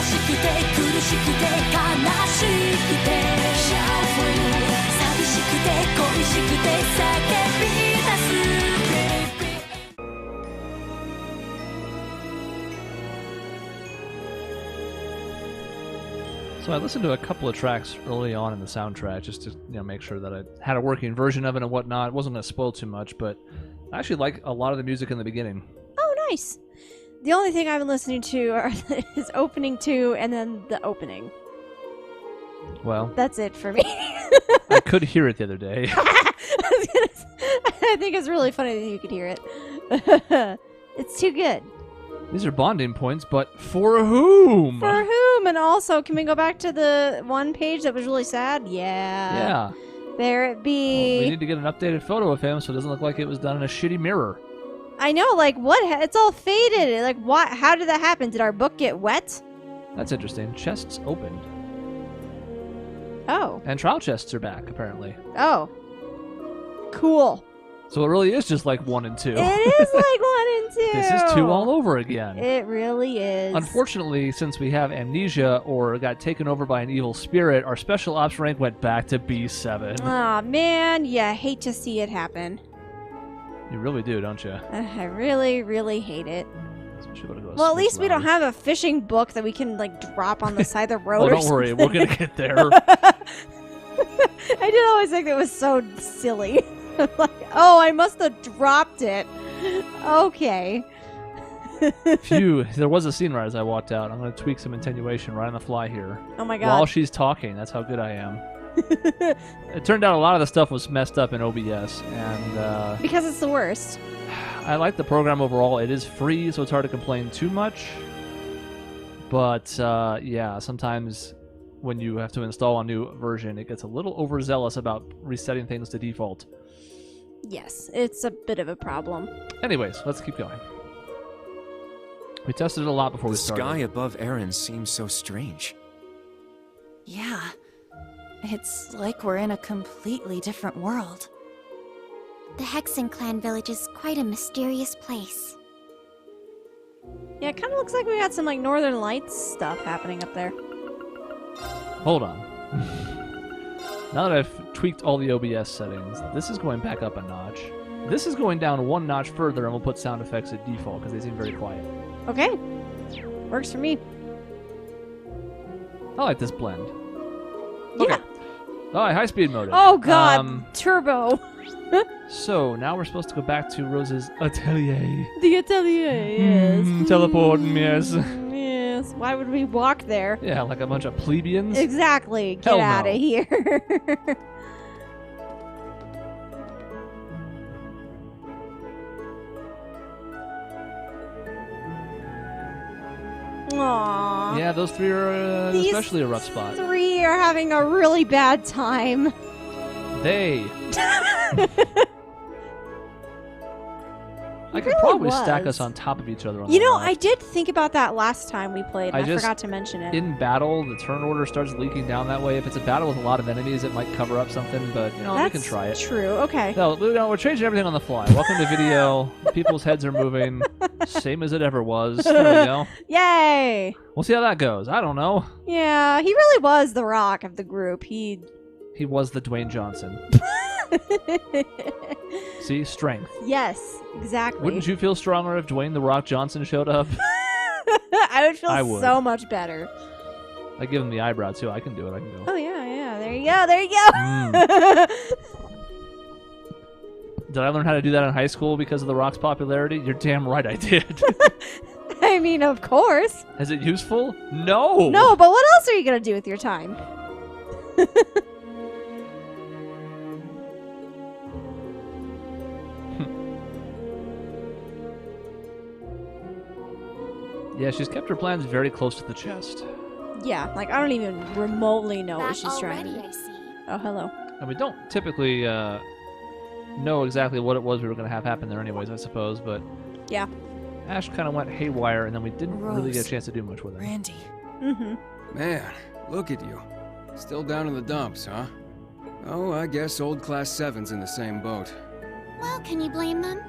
しくて苦しくて悲しくてシャッフル寂しくて恋しくて叫び出す So I listened to a couple of tracks early on in the soundtrack just to make sure that I had a working version of it and whatnot. It wasn't going to spoil too much, but I actually like a lot of the music in the beginning. Oh, nice. The only thing I've been listening to is opening 2 and then the opening. Well, that's it for me. I could hear it the other day. I think it's really funny that you could hear it. It's too good. These are bonding points, but for whom? For whom? And also, can we go back to the one page that was really sad? Yeah. There it be. Well, we need to get an updated photo of him so it doesn't look like it was done in a shitty mirror. I know, like, what? It's all faded. Like, what? How did that happen? Did our book get wet? That's interesting. Chests opened. Oh. And trial chests are back, apparently. Oh. Cool. So it really is just like 1 and 2. It is like 1 and 2. This is 2 all over again. It really is. Unfortunately, since we have amnesia or got taken over by an evil spirit, our special ops rank went back to B7. Aw, man. Yeah, I hate to see it happen. You really do, don't you? I really, really hate it. Go well, at least we don't have a fishing book that we can, like, drop on the side of the road. Oh, don't worry. We're going to get there. I did always think that was so silly. Like, oh, I must have dropped it. Okay. Phew. There was a scene right as I walked out. I'm going to tweak some attenuation right on the fly here. Oh, my God. While she's talking. That's how good I am. It turned out a lot of the stuff was messed up in OBS. And because it's the worst. I like the program overall. It is free, so it's hard to complain too much. But, yeah, sometimes when you have to install a new version, it gets a little overzealous about resetting things to default. Yes, it's a bit of a problem. Anyways, let's keep going. We tested it a lot before we started. The sky above Erin seems so strange. Yeah. It's like we're in a completely different world. The Hexen clan village is quite a mysterious place. Yeah, it kind of looks like we got some, like, Northern Lights stuff happening up there. Hold on. Now that I've tweaked all the OBS settings, this is going back up a notch. This is going down 1 notch further, and we'll put sound effects at default because they seem very quiet. Okay. Works for me. I like this blend. Yeah. Okay. All right, high-speed mode. Oh, God. Turbo. So, now we're supposed to go back to Rose's atelier. The atelier, yes. Teleporting, yes. Yes. Why would we walk there? Yeah, like a bunch of plebeians. Exactly. Get Hell out no. of here. Aww. Yeah, those 3 are These especially a rough spot. 3 are having a really bad time. They. I could really probably stack was. us on top of each other on You the know, left. I did think about that last time we played, and I just- forgot to mention it. In battle, the turn order starts leaking down that way. If it's a battle with a lot of enemies, it might cover up something, but, we can try it. True, okay. No, we're changing everything on the fly. Welcome to video. People's heads are moving. Same as it ever was. There we go. Yay! We'll see how that goes. I don't know. Yeah, he really was the rock of the group. He was the Dwayne Johnson. See? Strength. Yes, exactly. Wouldn't you feel stronger if Dwayne The Rock Johnson showed up? I would feel I would. so much better. I give him the eyebrow, too. I can do it. I can go. Oh, yeah. There you go. Did I learn how to do that in high school because of The Rock's popularity? You're damn right I did. I mean, of course. Is it useful? No! No, but what else are you going to do with your time? Yeah, she's kept her plans very close to the chest. Yeah, like, I don't even remotely know what she's trying to do. I see. Oh, hello. And we don't typically know exactly what it was we were going to have happen there anyways, I suppose, but... Yeah. Ash kind of went haywire, and then we didn't really get a chance to do much with him. Randy. Mm-hmm. Man, look at you. Still down in the dumps, huh? Oh, I guess old Class 7's in the same boat. Well, can you blame them?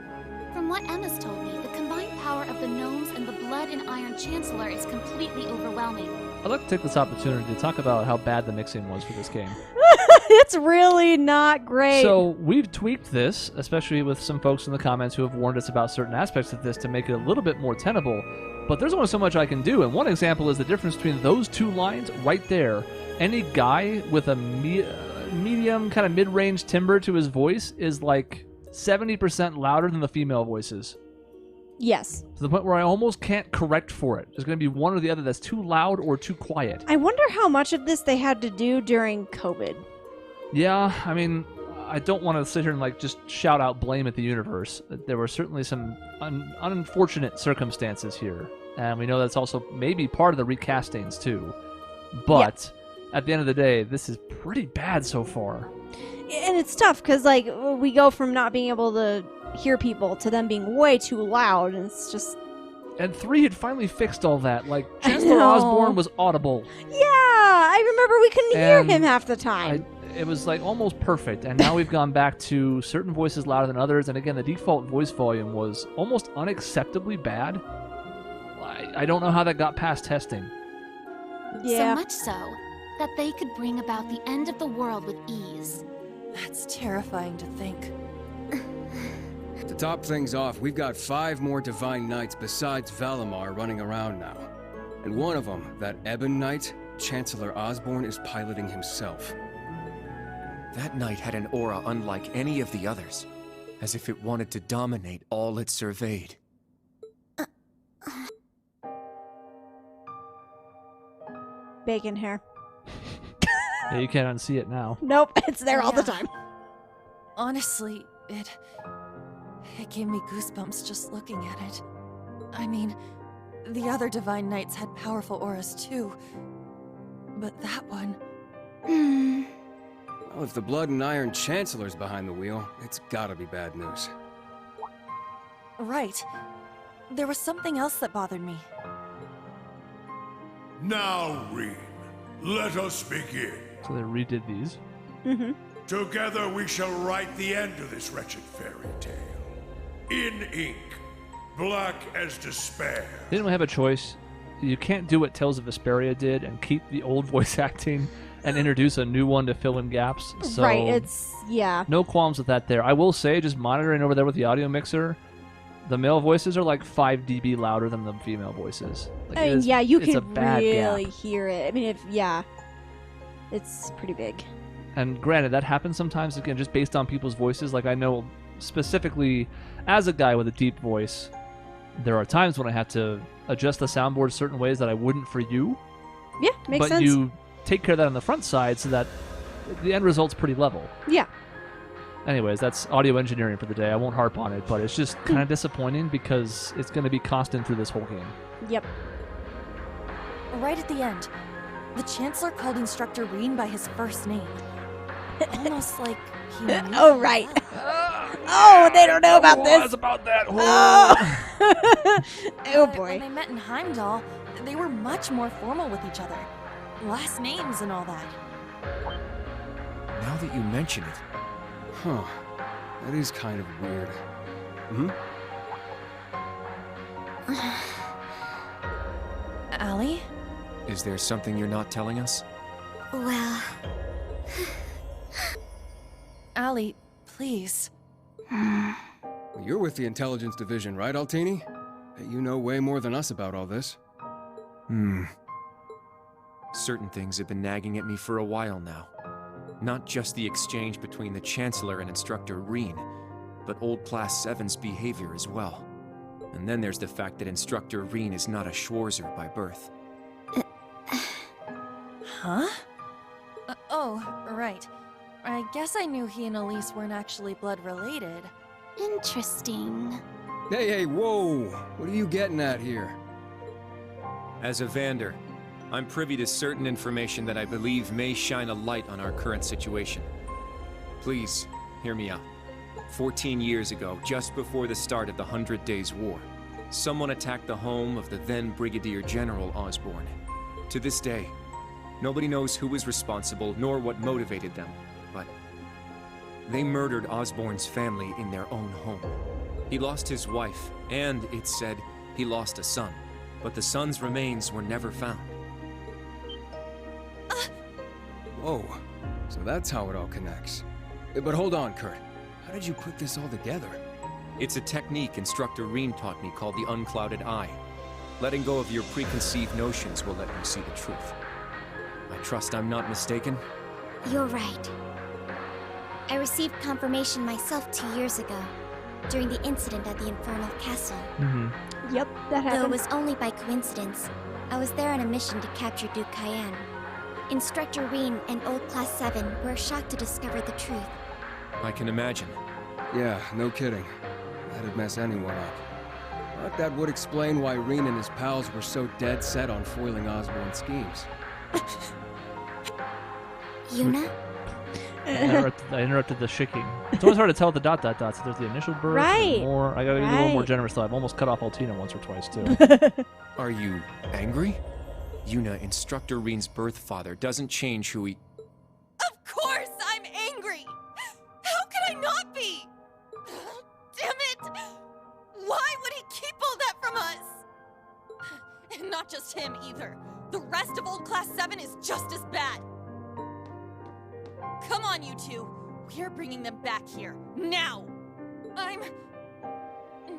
From what Emma's told me, the combined power of the gnomes and the blood Blood and Iron Chancellor is completely overwhelming. I'd like to take this opportunity to talk about how bad the mixing was for this game. It's really not great. So we've tweaked this, especially with some folks in the comments who have warned us about certain aspects of this to make it a little bit more tenable. But there's only so much I can do, and one example is the difference between those two lines right there. Any guy with a medium, kind of mid-range timbre to his voice is like 70% louder than the female voices. Yes. To the point where I almost can't correct for it. There's going to be one or the other that's too loud or too quiet. I wonder how much of this they had to do during COVID. Yeah, I mean, I don't want to sit here and like just shout out blame at the universe. There were certainly some unfortunate circumstances here, and we know that's also maybe part of the recastings too. But at the end of the day, this is pretty bad so far. And it's tough because like we go from not being able to hear people to them being way too loud, and it's just. And 3 had finally fixed all that. Like I Chancellor know. Osborne was audible. Yeah, I remember we couldn't hear And him half the time. It was like almost perfect, and now we've gone back to certain voices louder than others, and again the default voice volume was almost unacceptably bad. I don't know how that got past testing. Yeah. So much so that they could bring about the end of the world with ease. That's terrifying to think. To top things off, we've got 5 more Divine Knights besides Valimar running around now. And one of them, that Ebon Knight, Chancellor Osborne is piloting himself. That knight had an aura unlike any of the others, as if it wanted to dominate all it surveyed. Bacon hair. Yeah, you can't unsee it now. Nope, it's there all the Yeah. time. Honestly, it gave me goosebumps just looking at it. I mean, the other Divine Knights had powerful auras too, but that one... Well, if the Blood and Iron Chancellor's behind the wheel, it's gotta be bad news. Right. There was something else that bothered me. Now, Rean, let us begin. So they redid these. Mm-hmm. Together we shall write the end of this wretched fairy tale. In ink, black as despair. They didn't really have a choice. You can't do what Tales of Vesperia did and keep the old voice acting and introduce a new one to fill in gaps. So Right, it's, yeah. no qualms with that there. I will say, just monitoring over there with the audio mixer, the male voices are like 5 dB louder than the female voices. Like, I it mean, is- yeah, you it's a can bad really gap. hear it. I mean, it's pretty big. And granted, that happens sometimes, again, just based on people's voices. Like, I know specifically, as a guy with a deep voice, there are times when I have to adjust the soundboard certain ways that I wouldn't for you. Yeah, makes but sense. you take care of that on the front side so that the end result's pretty level. Yeah. Anyways, that's audio engineering for the day. I won't harp on it, but it's just kind of disappointing because it's going to be constant through this whole game. Yep. Right at the end, the Chancellor called Instructor Rean by his first name. Almost like he knew Oh, him right. well. Oh, they don't know about Was this. about that. Oh, oh But boy. when they met in Heimdall, they were much more formal with each other. Last names and all that. Now that you mention it, Huh. That is kind of weird. Hmm? Allie? is there something you're not telling us? Well, Allie, please. You're with the Intelligence Division, right, Altini? You know way more than us about all this. Certain things have been nagging at me for a while now. Not just the exchange between the Chancellor and Instructor Rean, but old Class 7's behavior as well. And then there's the fact that Instructor Rean is not a Schwarzer by birth. Huh? Oh, right. I guess I knew he and Elise weren't actually blood related. interesting. Hey, whoa! What are you getting at here? As a Vander, I'm privy to certain information that I believe may shine a light on our current situation. Please, hear me out. 14 years ago, just before the start of the 100 Days War, someone attacked the home of the then Brigadier General Osborne. To this day, nobody knows who was responsible nor what motivated them, but they murdered Osborne's family in their own home. He lost his wife, and, it's said, he lost a son. but the son's remains were never found. Whoa. So that's how it all connects. But hold on, Kurt. How did you put this all together? It's a technique Instructor Rean taught me called the unclouded eye. Letting go of your preconceived notions will let you see the truth. I trust I'm not mistaken? You're right. I received confirmation myself 2 years ago, during the incident at the Infernal Castle. Yep, that Though it happened. was only by coincidence, I was there on a mission to capture Duke Cayenne. Instructor Rean and Old Class 7 were shocked to discover the truth. I can imagine. Yeah, no kidding. That'd mess anyone up. But that would explain why Rean and his pals were so dead set on foiling Osborn's schemes. Yuna? I interrupted the shaking. It's always hard to tell the ... So there's the initial birth. Right. More. I gotta be a little more Right. generous though. I've almost cut off Altina once or twice too. Are you angry? Yuna, Instructor Rean's birth father, doesn't change who he... Of course I'm angry! How could I not be? Damn it! Why would he keep all that from us? And not just him either. The rest of Old Class 7 is just as bad. Come on, you two. We're bringing them back here. Now!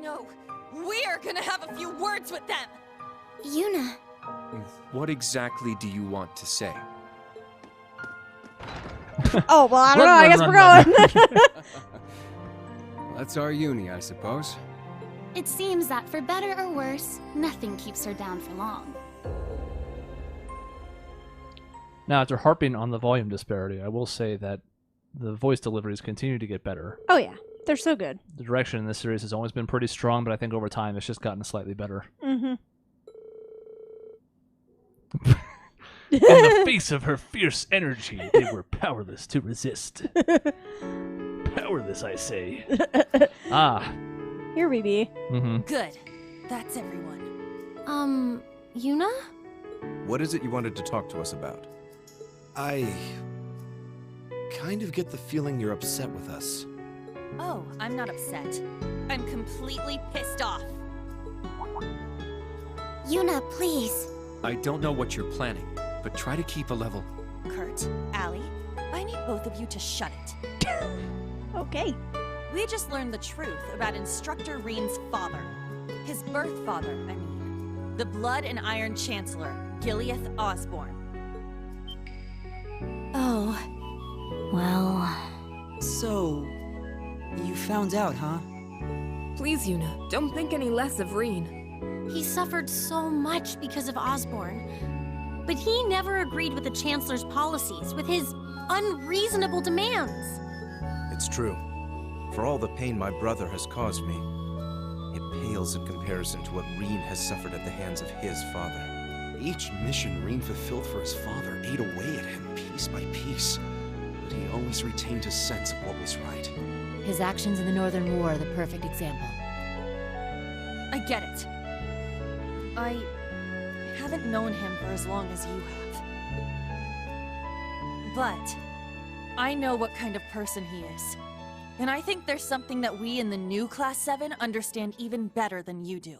No. We're gonna have a few words with them! Yuna. What exactly do you want to say? Oh, well, I don't Run, know. I run, guess run, we're going. Well, that's our uni, I suppose. It seems that for better or worse, nothing keeps her down for long. Now, after harping on the volume disparity, I will say that the voice deliveries continue to get better. Oh, yeah. They're so good. The direction in this series has always been pretty strong, but I think over time it's just gotten slightly better. Mm-hmm. In the face of her fierce energy, they were powerless to resist. Powerless, I say. Here we be. Mm-hmm. Good. That's everyone. Yuna? What is it you wanted to talk to us about? I kind of get the feeling you're upset with us. Oh, I'm not upset. I'm completely pissed off. Yuna, please. I don't know what you're planning, but try to keep a level. Kurt, Allie, I need both of you to shut it. Okay. We just learned the truth about Instructor Rean's father. His birth father, I mean. The Blood and Iron Chancellor, Gileath Osborn. Oh. Well... So... you found out, huh? Please, Yuna, don't think any less of Rean. He suffered so much because of Osborn. But he never agreed with the Chancellor's policies, with his unreasonable demands. It's true. For all the pain my brother has caused me, it pales in comparison to what Rean has suffered at the hands of his father. Each mission Rean fulfilled for his father ate away at him piece by piece, but he always retained his sense of what was right. His actions in the Northern War are the perfect example. I get it. I haven't known him for as long as you have. But I know what kind of person he is. And I think there's something that we in the new Class 7 understand even better than you do.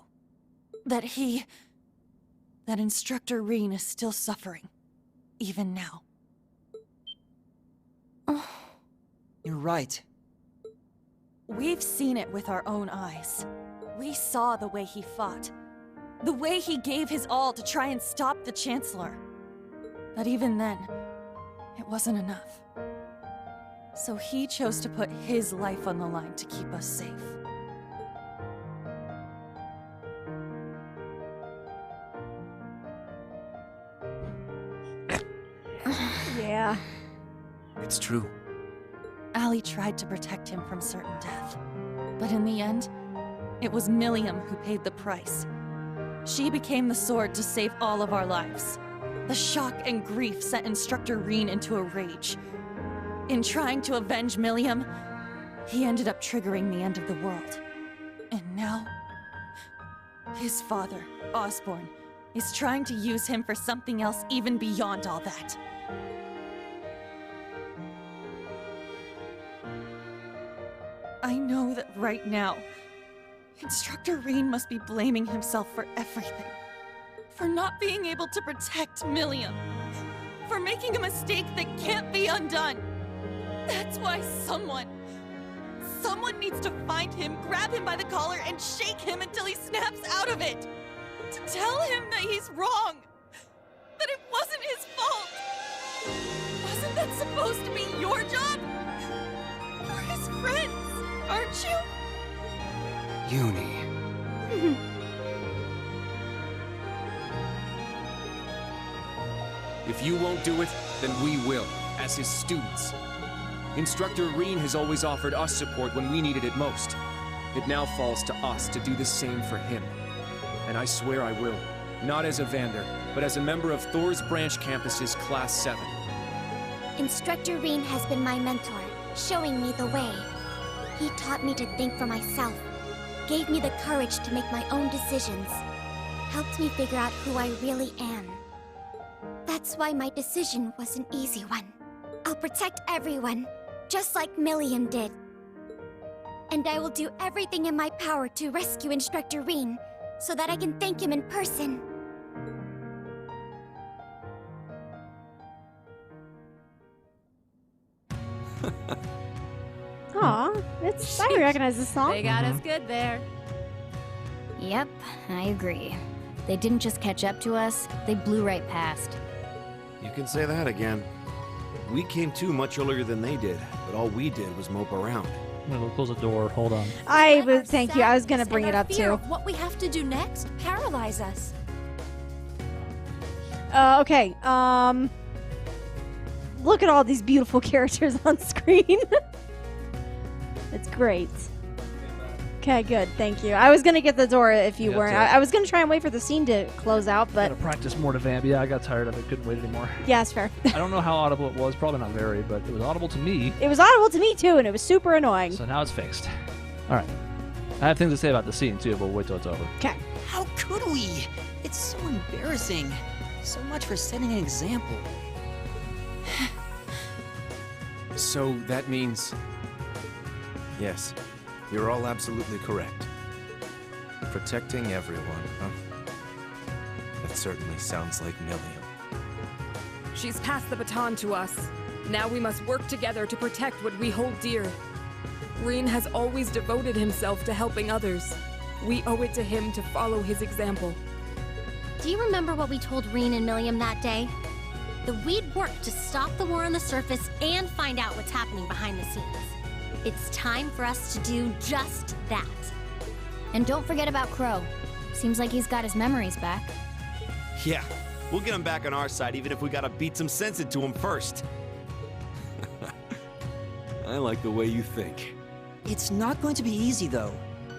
That Instructor Rean is still suffering. Even now. You're right. We've seen it with our own eyes. We saw the way he fought. The way he gave his all to try and stop the Chancellor. But even then, it wasn't enough. So he chose to put his life on the line to keep us safe. Yeah. It's true. Allie tried to protect him from certain death. But in the end, it was Milliam who paid the price. She became the sword to save all of our lives. The shock and grief sent Instructor Rean into a rage. In trying to avenge Milliam, he ended up triggering the end of the world. And now, his father, Osborn, is trying to use him for something else even beyond all that. I know that right now, Instructor Rean must be blaming himself for everything. For not being able to protect Milliam. For making a mistake that can't be undone. That's why someone needs to find him, grab him by the collar, and shake him until he snaps out of it. To tell him that he's wrong. That it wasn't his fault. Wasn't that supposed to be your job? You're his friends, aren't you? Uni. If you won't do it, then we will, as his students. Instructor Rean has always offered us support when we needed it most. It now falls to us to do the same for him. And I swear I will. Not as a Vander, but as a member of Thor's Branch Campus's Class 7. Instructor Rean has been my mentor, showing me the way. He taught me to think for myself, gave me the courage to make my own decisions, helped me figure out who I really am. That's why my decision was an easy one. I'll protect everyone, just like Milliam did. And I will do everything in my power to rescue Instructor Rean, so that I can thank him in person. Aw, I recognize this song. They got us good there. Yep, I agree. They didn't just catch up to us, they blew right past. You can say that again. We came to much earlier than they did, but all we did was mope around. I'm gonna go close the door. Hold on. Thank you. I was gonna bring it up Fear too. of what we have to do next paralyze us. Okay. Look at all these beautiful characters on screen. It's great. Okay, good. Thank you. I was gonna get the door if you weren't. I was gonna try and wait for the scene to close out, but I gotta practice more to vamp. Yeah, I got tired of it. Couldn't wait anymore. yeah, it's fair. I don't know how audible it was. Probably not very, but it was audible to me. It was audible to me too, and it was super annoying. So now it's fixed. All right. I have things to say about the scene too, but we'll wait till it's over. Okay. How could we? It's so embarrassing. So much for setting an example. So that means... Yes, you're all absolutely correct. Protecting everyone, huh? That certainly sounds like Milliam. She's passed the baton to us. Now we must work together to protect what we hold dear. Rean has always devoted himself to helping others. We owe it to him to follow his example. Do you remember what we told Rean and Milliam that day? That we'd work to stop the war on the surface and find out what's happening behind the scenes. It's time for us to do just that. And don't forget about Crow. Seems like he's got his memories back. Yeah, we'll get him back on our side even if we gotta beat some sense into him first. I like the way you think. It's not going to be easy, though.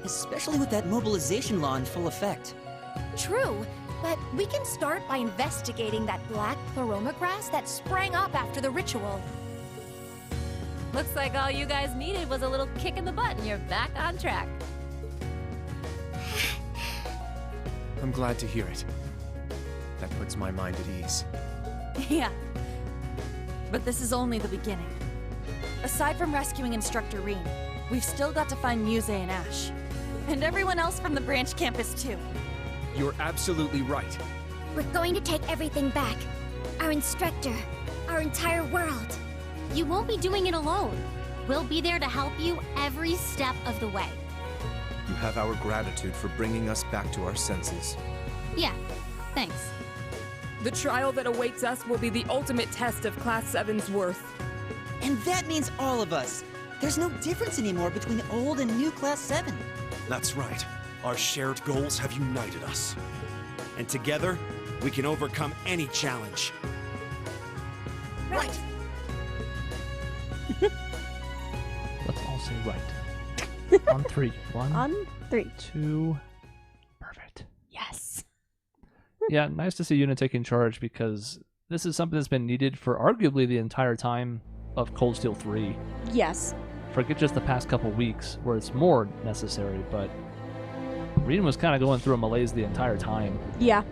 Especially with that mobilization law in full effect. True, but we can start by investigating that black pleroma grass that sprang up after the ritual. Looks like all you guys needed was a little kick in the butt and you're back on track. I'm glad to hear it. That puts my mind at ease. Yeah. But this is only the beginning. Aside from rescuing Instructor Rean, we've still got to find Muse and Ash. And everyone else from the branch campus, too. You're absolutely right. We're going to take everything back. Our instructor, our entire world. You won't be doing it alone. We'll be there to help you every step of the way. You have our gratitude for bringing us back to our senses. Yeah, thanks. The trial that awaits us will be the ultimate test of Class 7's worth. And that means all of us. There's no difference anymore between old and new Class 7. That's right. Our shared goals have united us. And together, we can overcome any challenge. Right. Let's all say right. On three. One. On 3. 2. Perfect. Yes. Yeah, nice to see Juna taking charge because this is something that's been needed for arguably the entire time of Cold Steel 3. Yes. Forget just the past couple weeks where it's more necessary, but Rean was kind of going through a malaise the entire time. Yeah.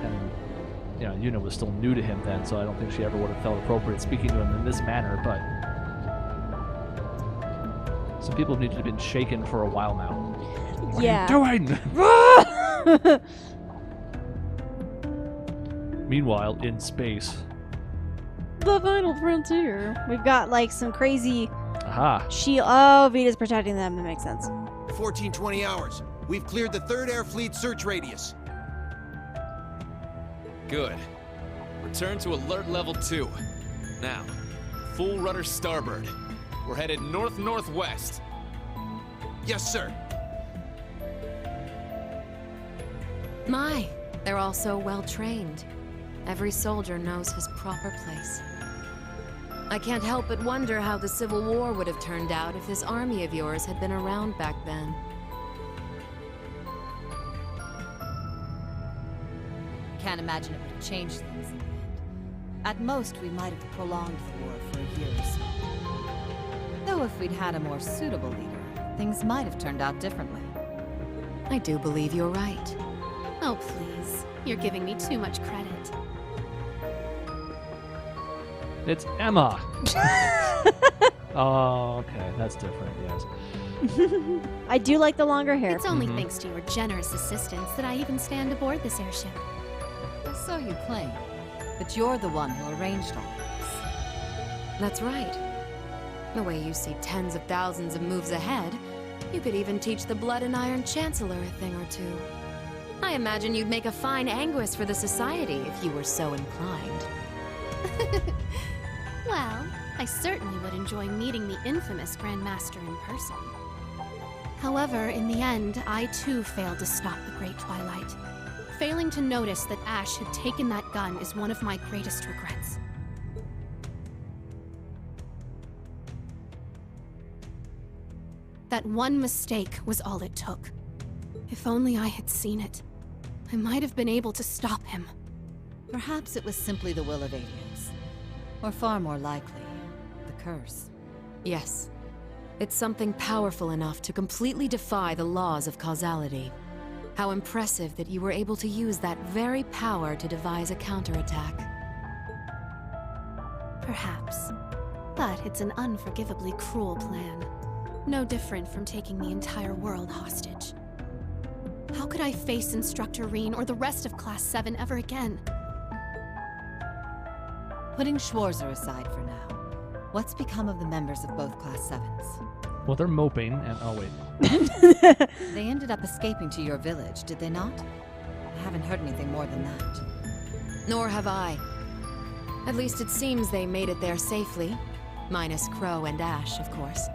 And, you know, Juna was still new to him then, so I don't think she ever would have felt appropriate speaking to him in this manner, but some people have needed to have been shaken for a while now. What yeah. are you doing? Meanwhile, in space. The final frontier. We've got like some crazy Aha. shield. Oh, Vita's protecting them. That makes sense. 1420 hours. We've cleared the 3rd Air Fleet search radius. Good. Return to alert level 2. Now, full rudder starboard. We're headed north-northwest. Yes, sir. My, they're all so well trained. Every soldier knows his proper place. I can't help but wonder how the Civil War would have turned out if this army of yours had been around back then. Can't imagine it would have changed things in the end. At most, we might have prolonged the war for a year or so. Though if we'd had a more suitable leader, things might have turned out differently. I do believe you're right. Oh, please. You're giving me too much credit. It's Emma. Oh, okay. That's different, yes. I do like the longer hair. It's only thanks to your generous assistance that I even stand aboard this airship. So you claim. But you're the one who arranged all this. That's right. The way you see tens of thousands of moves ahead, you could even teach the Blood and Iron Chancellor a thing or two. I imagine you'd make a fine Anguis for the Society if you were so inclined. Well, I certainly would enjoy meeting the infamous Grand Master in person. However, in the end, I too failed to stop the Great Twilight. Failing to notice that Ash had taken that gun is one of my greatest regrets. That one mistake was all it took. If only I had seen it, I might have been able to stop him. Perhaps it was simply the will of Adios. Or far more likely, the curse. Yes. It's something powerful enough to completely defy the laws of causality. How impressive that you were able to use that very power to devise a counterattack. Perhaps. But it's an unforgivably cruel plan. No different from taking the entire world hostage. How could I face Instructor Rean or the rest of Class 7 ever again? Putting Schwarzer aside for now, what's become of the members of both Class 7s? Well, they're moping, and oh wait. They ended up escaping to your village, did they not? I haven't heard anything more than that. Nor have I. At least it seems they made it there safely. Minus Crow and Ash, of course.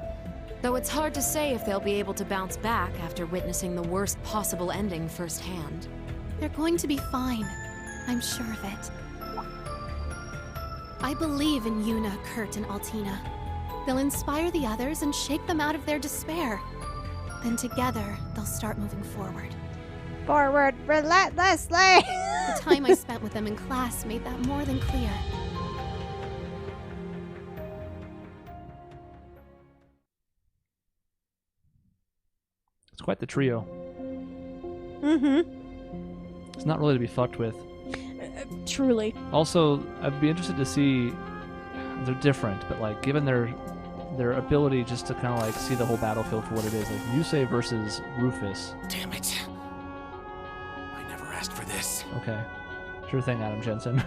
Though it's hard to say if they'll be able to bounce back after witnessing the worst possible ending firsthand. They're going to be fine. I'm sure of it. I believe in Juna, Kurt, and Altina. They'll inspire the others and shake them out of their despair. Then together, they'll start moving forward. Forward relentlessly! The time I spent with them in class made that more than clear. It's quite the trio. Mm-hmm. It's not really to be fucked with. Truly. Also, I'd be interested to see... They're different, but like, given their ability just to kind of like see the whole battlefield for what it is, like Yusei versus Rufus. Damn it. I never asked for this. Okay. Sure thing, Adam Jensen.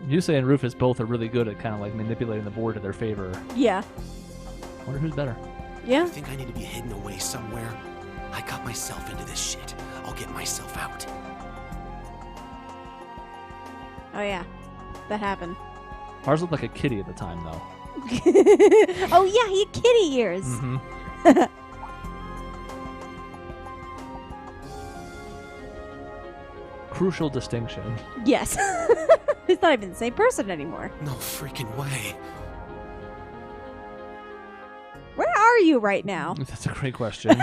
Yusei and Rufus both are really good at kind of like manipulating the board to their favor. Yeah. I wonder who's better. Yeah. I think I need to be hidden away somewhere. I got myself into this shit. I'll get myself out. Oh yeah. That happened. Ours looked like a kitty at the time, though. Oh yeah, he had kitty ears. Mm-hmm. Crucial distinction. Yes. He's not even the same person anymore. No freaking way. Where are you right now? That's a great question.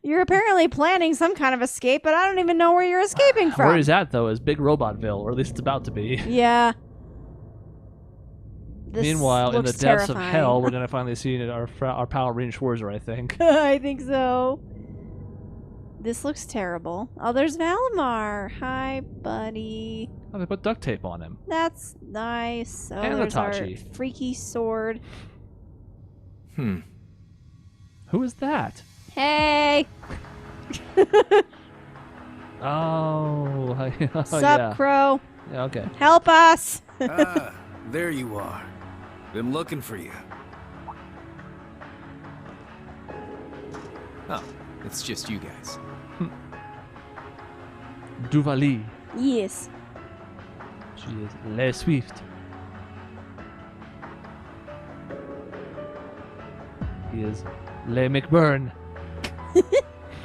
You're apparently planning some kind of escape, but I don't even know where you're escaping from. Where he's at, though, is Big Robotville, or at least it's about to be. Yeah. Meanwhile, in the depths terrifying. of hell, we're going to finally see our pal Rean Schwarzer, I think. I think so. This looks terrible. Oh, there's Valimar. Hi, buddy. Oh, they put duct tape on him. That's nice. Oh, And there's our Itachi. freaky sword. Who is that? Hey! Oh. Oh, Sup, yeah. Crow? Yeah, okay. Help us! Ah, there you are. Been looking for you. Oh, it's just you guys. Duvali. Yes. She is Le Swift. He is Le McBurn.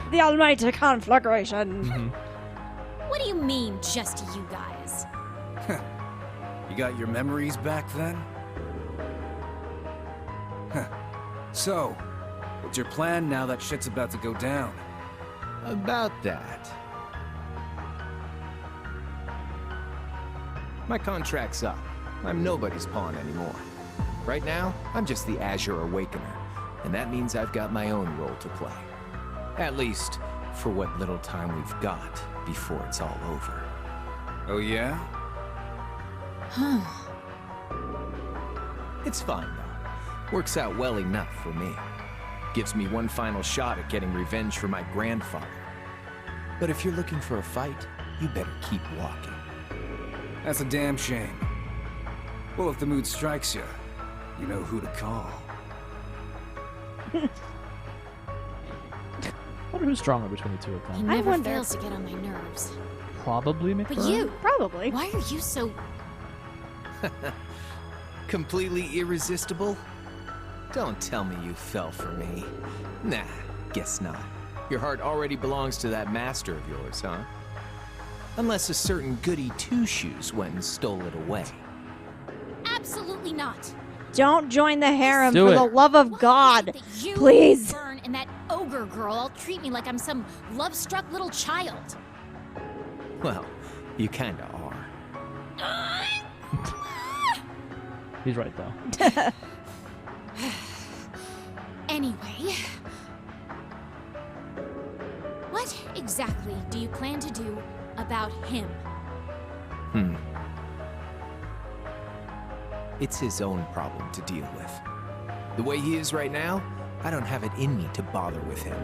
The almighty conflagration. What do you mean, just you guys? You got your memories back then? Huh. So, what's your plan now that shit's about to go down? About that. My contract's up. I'm nobody's pawn anymore. Right now, I'm just the Azure Awakener, and that means I've got my own role to play. At least, for what little time we've got before it's all over. Oh yeah? It's fine, though. Works out well enough for me. Gives me one final shot at getting revenge for my grandfather. But if you're looking for a fight, you better keep walking. That's a damn shame. Well, if the mood strikes you, you know who to call. I wonder who's stronger between the two of He them. never fails to get on my nerves. Probably McBurn. But you, probably. Why are you so... Completely irresistible? Don't tell me you fell for me. Nah, guess not. Your heart already belongs to that master of yours, huh? Unless a certain goody two-shoes went and stole it away. Absolutely not. Don't join the harem Do for it. the love of God. You, Please. Vern, and that ogre girl all treat me like I'm some love-struck little child. Well, you kinda are. He's right, though. Anyway... What exactly do you plan to do about him? It's his own problem to deal with. The way he is right now, I don't have it in me to bother with him.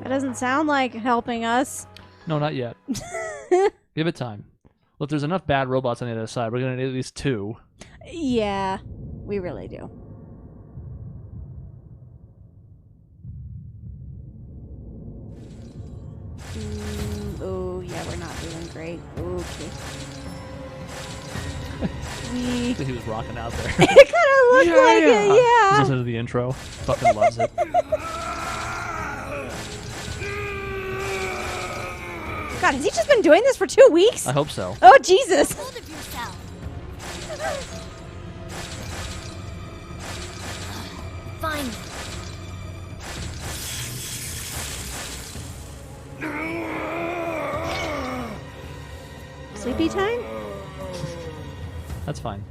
That doesn't sound like helping us. No, not yet. Give it time. Look, there's enough bad robots on the other side. We're gonna need at least 2. Yeah, we really do. Oh, yeah, we're not doing great. Okay. He was rocking out there. It kind of looked like it, yeah. Listen to the intro. Fucking loves it. God, has he just been doing this for 2 weeks? I hope so. Oh, Jesus. Hold of yourself. Fine. Sleepy time? That's fine.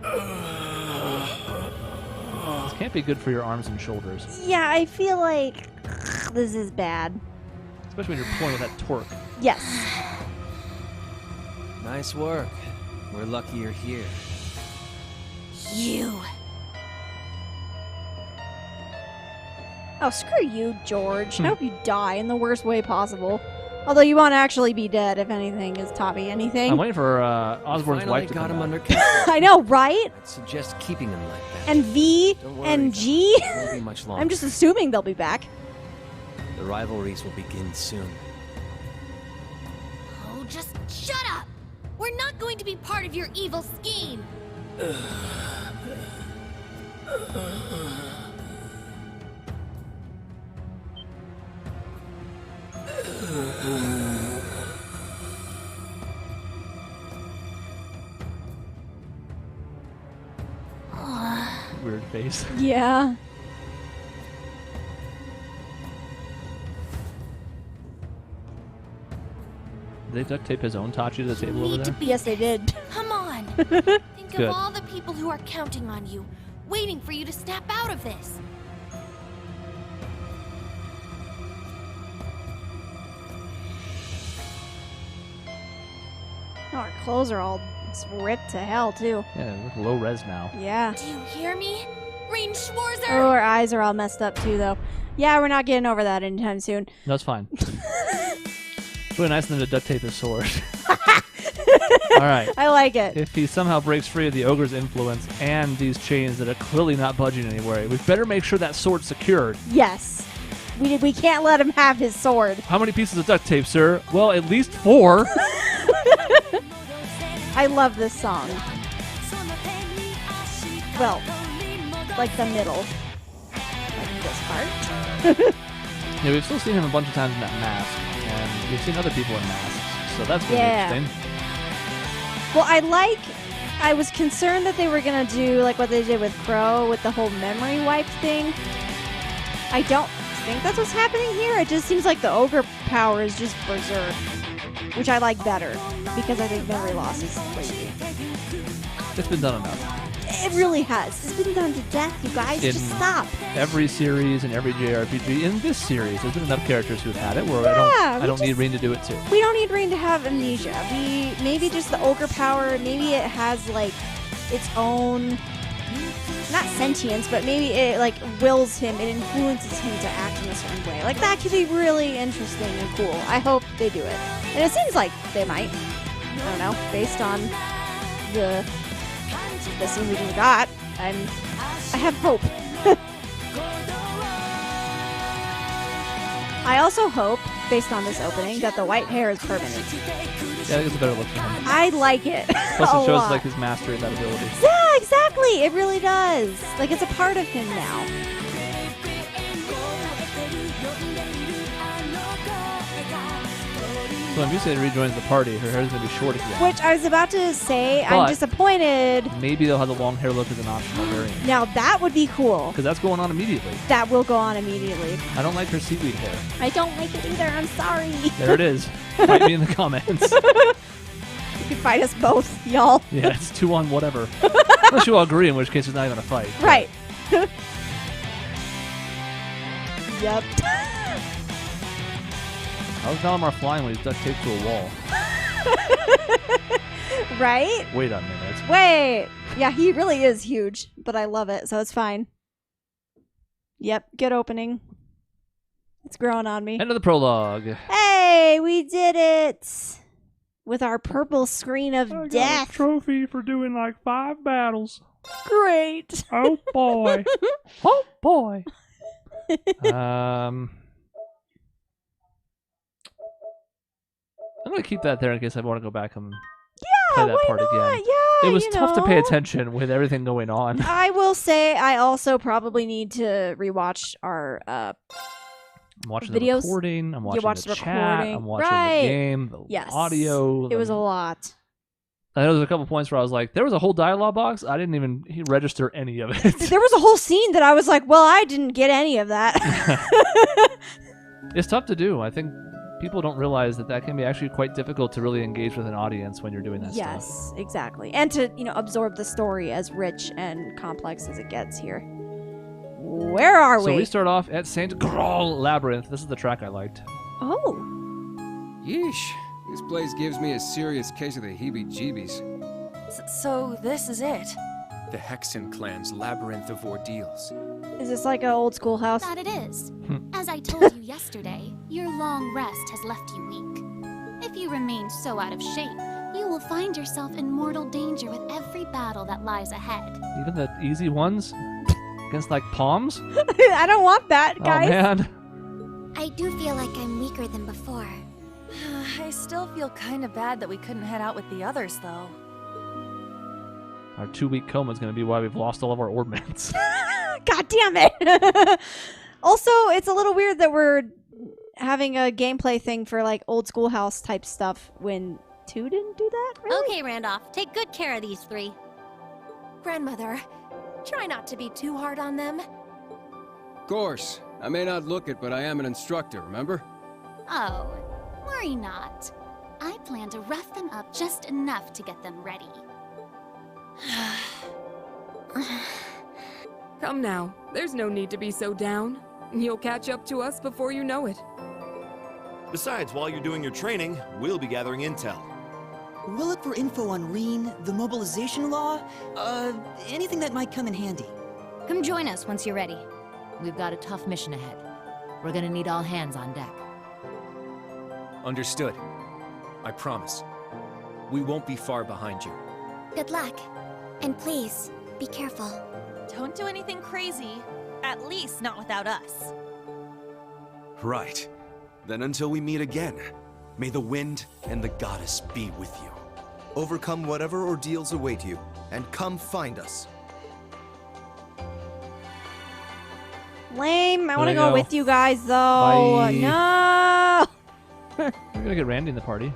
This can't be good for your arms and shoulders. Yeah, I feel like this is bad. Especially when you're pulling with that torque. Yes. Nice work. We're lucky you're here. You. Oh, screw you, George. I hope you die in the worst way possible. Although you won't actually be dead, if anything has taught me anything. I'm waiting for Osborn's Finally wife to got come him back. under control. I know, right? I'd suggest keeping him like that. And V Don't worry, and though. G. It won't be much longer. I'm just assuming they'll be back. The rivalries will begin soon. Oh, just shut up. We're not going to be part of your evil scheme. Weird face. Yeah. Did they duct tape his own Tachi to the table over there? Yes, they did. Come on. Think Good. of all the people who are counting on you, waiting for you to snap out of this. Oh, our clothes are all ripped to hell, too. Yeah, look low res now. Yeah. Do you hear me? Rean Schwarzer! Oh, our eyes are all messed up, too, though. Yeah, we're not getting over that anytime soon. That's fine. Really nice of them to duct tape his sword. All right. I like it. If he somehow breaks free of the ogre's influence and these chains that are clearly not budging anywhere, we better make sure that sword's secured. Yes. We can't let him have his sword. How many pieces of duct tape, sir? Well, at least 4. I love this song. Well, like the middle. Like this part. Yeah, we've still seen him a bunch of times in that mask, and we've seen other people in masks, so that's really interesting. Well, I was concerned that they were going to do like what they did with Crow with the whole memory wipe thing. I don't think that's what's happening here. It just seems like the ogre power is just berserk, which I like better because I think memory loss is lazy. It's been done enough. It really has. It's been done to death, you guys. In just stop. Every series and every JRPG in this series, there's been enough characters who've had it where I don't need Rean to do it too. We don't need Rean to have amnesia. Maybe just the ogre power. Maybe it has like its own, not sentience, but maybe it like wills him. It influences him to act in a certain way. Like that could be really interesting and cool. I hope they do it, and it seems like they might. I don't know, based on the scene we got. I have hope. I also hope, based on this opening, that the white hair is permanent. Yeah, I think it's a better look for him. I like it. Plus, it shows like his mastery of that ability. Yeah, exactly. It really does. Like it's a part of him now. So when Musa rejoins the party, her hair is going to be short again. Which I was about to say, But I'm disappointed. Maybe they'll have the long hair look as an optional variant. Now that would be cool. Because that's going on immediately. That will go on immediately. I don't like her seaweed hair. I don't like it either. I'm sorry. There it is. Fight me in the comments. You can fight us both, y'all. Yeah, it's 2 on whatever. Unless you all agree, in which case it's not even a fight. Right. Yep. How's Valimar flying when he's duct taped to a wall? Right? Wait a minute. Wait. Yeah, he really is huge, but I love it, so it's fine. Yep, good opening. It's growing on me. End of the prologue. Hey, we did it! With our purple screen of I death. got a trophy for doing like 5 battles. Great. Oh boy. Oh boy. I'm gonna keep that there in case I want to go back and play that part again. Yeah, it was tough to pay attention with everything going on. I will say I also probably need to rewatch our I'm watching videos. The recording. I'm watching the chat. Recording. I'm watching right. the game. The audio. It was a lot. I know there's a couple points where I was like, there was a whole dialogue box. I didn't even register any of it. There was a whole scene that I was like, well, I didn't get any of that. It's tough to do. I think people don't realize that can be actually quite difficult to really engage with an audience when you're doing that stuff. Yes, exactly. And to, absorb the story as rich and complex as it gets here. Where are we? So we start off at St. Graal Labyrinth. This is the track I liked. Oh. Yeesh. This place gives me a serious case of the heebie-jeebies. So this is it? The Hexen clan's labyrinth of ordeals. Is this like an old schoolhouse? That it is. As I told you yesterday, your long rest has left you weak. If you remain so out of shape, you will find yourself in mortal danger with every battle that lies ahead. Even the easy ones? Against like palms? I don't want that, guys. Oh man. I do feel like I'm weaker than before. I still feel kind of bad that we couldn't head out with the others, though. Our 2-week coma is going to be why we've lost all of our ordnance. God damn it! Also, it's a little weird that we're having a gameplay thing for like old schoolhouse type stuff when 2 didn't do that. Really? Okay, Randolph, take good care of these 3. Grandmother, try not to be too hard on them. Of course. I may not look it, but I am an instructor, remember? Oh, worry not. I plan to rough them up just enough to get them ready. Come now, there's no need to be so down. You'll catch up to us before you know it. Besides, while you're doing your training, we'll be gathering intel. We'll look for info on Rean, the mobilization law, anything that might come in handy. Come join us once you're ready. We've got a tough mission ahead. We're gonna need all hands on deck. Understood. I promise. We won't be far behind you. Good luck. And please, be careful. Don't do anything crazy. At least not without us. Right. Then until we meet again, may the wind and the goddess be with you. Overcome whatever ordeals await you, and come find us. Lame. I want to There you go go. with you guys, though. Bye. No. We're gonna get Randy in the party.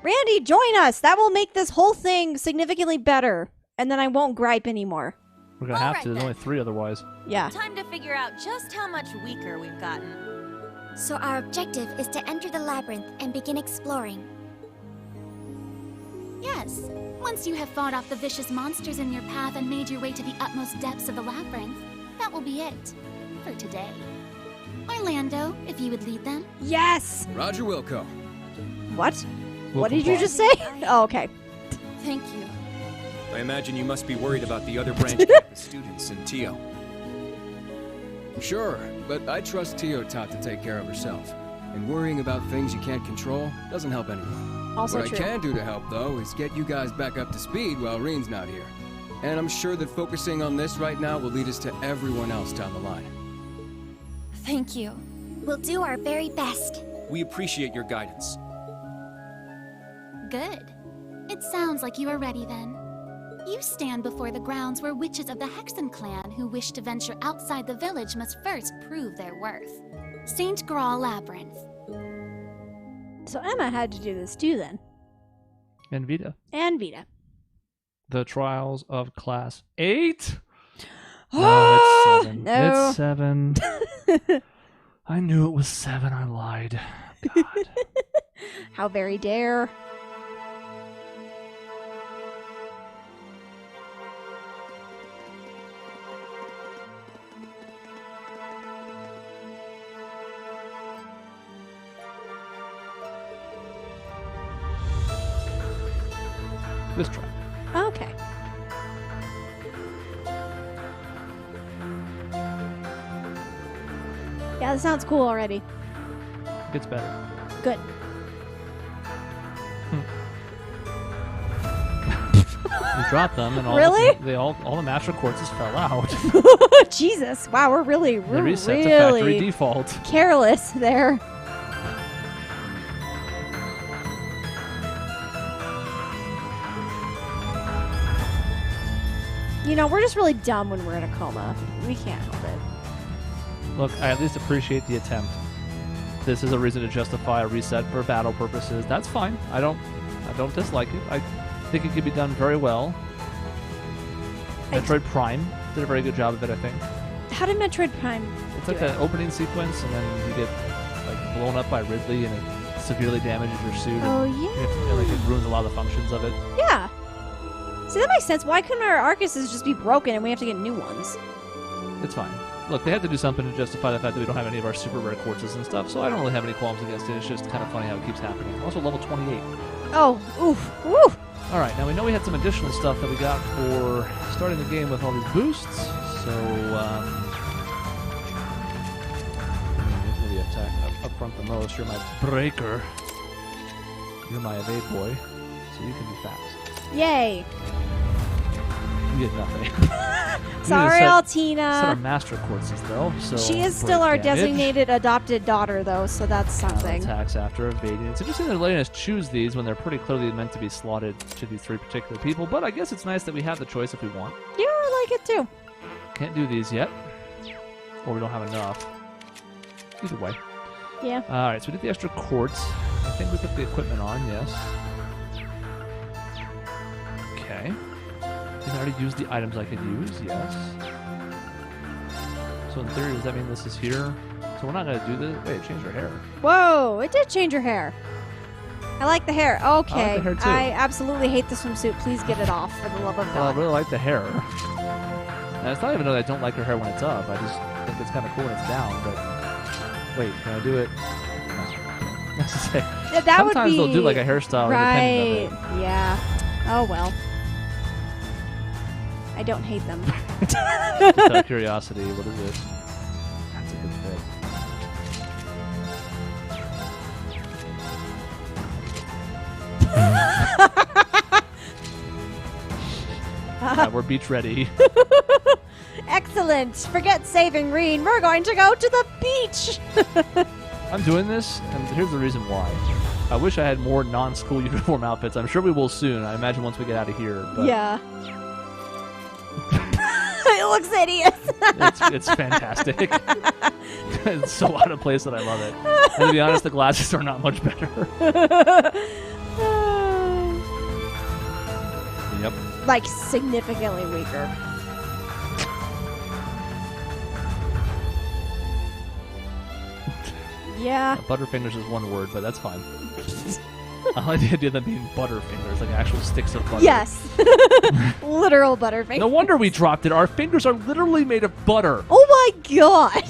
Randy, join us. That will make this whole thing significantly better. And then I won't gripe anymore. We're gonna have to. There's only 3 otherwise. Yeah. Time to figure out just how much weaker we've gotten. So our objective is to enter the labyrinth and begin exploring. Yes. Once you have fought off the vicious monsters in your path and made your way to the utmost depths of the labyrinth, that will be it. For today. Orlando, if you would lead them. Yes! Roger Wilco. What? What did you just say? Oh, okay. Thank you. I imagine you must be worried about the other branch campus students and Tio. Sure, but I trust Tio taught to take care of herself. And worrying about things you can't control doesn't help anyone. Also what true. I can do to help, though, is get you guys back up to speed while Rean's not here. And I'm sure that focusing on this right now will lead us to everyone else down the line. Thank you. We'll do our very best. We appreciate your guidance. Good. It sounds like you are ready then. You stand before the grounds where witches of the Hexen clan who wish to venture outside the village must first prove their worth. St. Graal Labyrinth. So Emma had to do this too then. And Vita. And Vita. The Trials of Class 8. No, it's 7. No. It's 7. I knew it was 7. I lied. God. How very dare. This track. Okay. Yeah, that sounds cool already. It gets better. Good. We dropped them, and all Really? all the master quartzes fell out. Jesus. Wow, we're They really reset to factory default. careless there. You know, we're just really dumb when we're in a coma. We can't help it. Look, I at least appreciate the attempt. This is a reason to justify a reset for battle purposes. That's fine. I don't dislike it. I think it could be done very well. Metroid Prime did a very good job of it, I think. How did Metroid Prime It's like do it? that opening sequence, and then you get like blown up by Ridley, and it severely damages your suit. Oh, and it ruins a lot of the functions of it. Yeah. See, that makes sense. Why couldn't our Arcuses just be broken and we have to get new ones? It's fine. Look, they had to do something to justify the fact that we don't have any of our super rare quartzes and stuff, so I don't really have any qualms against it. It's just kind of funny how it keeps happening. Also, level 28. Oh, oof, oof. All right, now we know we had some additional stuff that we got for starting the game with all these boosts. So, maybe attack up front the most. You're my breaker. You're my evade boy, so you can be fast. Yay. You get nothing. Sorry, Set our Altina. master quartzes though. So She is still our break damage. designated adopted daughter, though, so that's something. Attacks after evading. It's interesting they're letting us choose these when they're pretty clearly meant to be slotted to these 3 particular people, but I guess it's nice that we have the choice if we want. Yeah, I like it too. Can't do these yet. Or we don't have enough. Either way. Yeah. Alright, so we did the extra quartz. I think we put the equipment on, yes. Okay. Did I already use the items I could use? Yes. So in theory, does that mean this is here? So we're not going to do this? Wait, change her hair. Whoa, it did change her hair. I like the hair. Okay. I like the hair, too. I absolutely hate the swimsuit. Please get it off, for the love of Well, I God. really like the hair. And it's not even that I don't like her hair when it's up. I just think it's kind of cool when it's down. But wait, can I do it? No. Yeah, that would Sometimes be they'll do like a hairstyle right. independent of it. Yeah. Oh well. I don't hate them. Just out of curiosity, what is it? That's a good fit. We're beach ready. Excellent. Forget saving Rean. We're going to go to the beach. I'm doing this, and here's the reason why. I wish I had more non-school uniform outfits. I'm sure we will soon. I imagine once we get out of here. But yeah. It looks hideous. it's fantastic. It's so out of place that I love it. And to be honest, the glasses are not much better. Yep. Like, significantly weaker. Yeah. Butterfingers is one word, but that's fine. I like the idea of them being butterfingers, like actual sticks of butter. Yes. Literal butterfingers. No wonder we dropped it. Our fingers are literally made of butter. Oh my god.